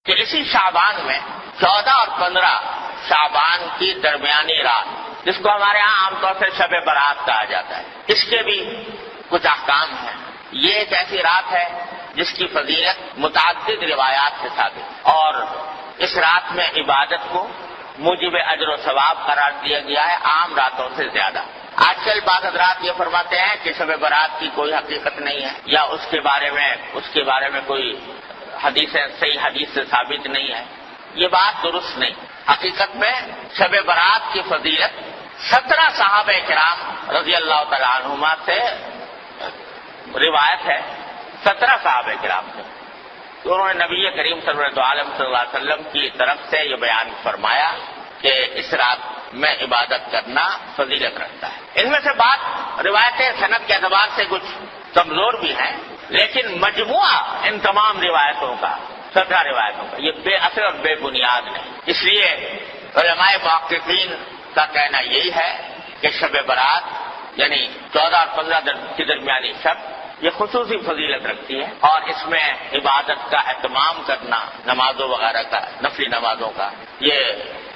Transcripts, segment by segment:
کہ اسی شعبان میں 14 اور 15 شعبان کی درمیانی رات، جس کو ہمارے ہاں عام طور سے شب برات کہا جاتا ہے، اس کے بھی کچھ احکام ہیں۔ یہ ایک ایسی رات ہے جس کی فضیلت متعدد روایات سے ثابت، اور اس رات میں عبادت کو موجب اجر و ثواب قرار دیا گیا ہے عام راتوں سے زیادہ۔ آج کل بعض حضرات یہ فرماتے ہیں کہ شب برات کی کوئی حقیقت نہیں ہے، یا اس کے بارے میں کوئی صحیح حدیث سے ثابت نہیں ہے۔ یہ بات درست نہیں۔ حقیقت میں شب برات کی فضیلت 17 صحابہ کرام رضی اللہ تعالی عنہما سے روایت ہے، 17 صحابہ کرام سے، تو انہوں نے نبی کریم صلی اللہ علیہ وسلم کی طرف سے یہ بیان فرمایا کہ اس رات میں عبادت کرنا فضیلت رکھتا ہے۔ ان میں سے بات روایتیں صنعت کے اعتبار سے کچھ کمزور بھی ہیں، لیکن مجموعہ ان تمام روایتوں کا، 17 روایتوں کا، یہ بے اثر اور بے بنیاد نہیں۔ اس لیے علماء محققین کا کہنا یہی ہے کہ شب برات یعنی 14 اور 15 کی درمیانی شب یہ خصوصی فضیلت رکھتی ہے، اور اس میں عبادت کا اہتمام کرنا، نمازوں وغیرہ کا، نفلی نمازوں کا، یہ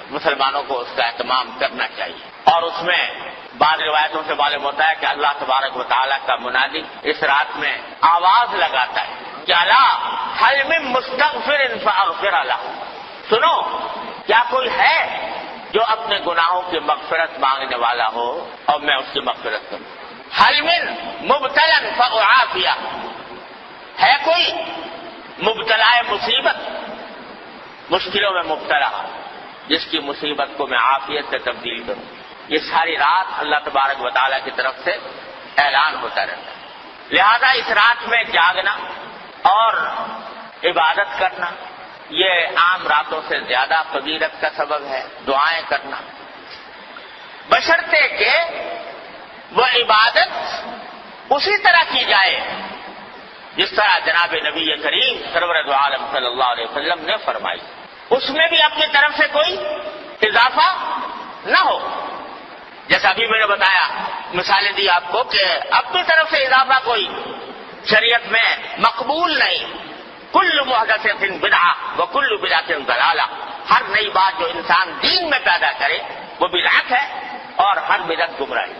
مسلمانوں کو اس کا اہتمام کرنا چاہیے۔ اور اس میں بعض روایتوں سے معلوم ہوتا ہے کہ اللہ تبارک و تعالیٰ کا منادی اس رات میں آواز لگاتا ہے کہ الا هل من مستغفر فاغفر له، سنو کیا کوئی ہے جو اپنے گناہوں کی مغفرت مانگنے والا ہو اور میں اس کی مغفرت کروں۔ هل من مبتلا فاعافیہ، ہے کوئی مبتلا مصیبت، مشکلوں میں مبتلا، جس کی مصیبت کو میں عافیت سے تبدیل کروں۔ یہ ساری رات اللہ تبارک و تعالیٰ کی طرف سے اعلان ہوتا رہتا ہے۔ لہذا اس رات میں جاگنا اور عبادت کرنا یہ عام راتوں سے زیادہ فضیلت کا سبب ہے۔ دعائیں کرنا، بشرطے کہ وہ عبادت اسی طرح کی جائے جس طرح جناب نبی کریم سرور دو عالم صلی اللہ علیہ وسلم نے فرمائی، اس میں بھی اپنی طرف سے کوئی اضافہ نہ ہو۔ جیسا ابھی میں نے بتایا، مثالیں دی آپ کو کہ اپنی طرف سے اضافہ کوئی شریعت میں مقبول نہیں۔ کل محدثۃ بدعہ وکل بدعۃ ضلالہ، ہر نئی بات جو انسان دین میں پیدا کرے وہ بدعت ہے، اور ہر بدعت گمراہی۔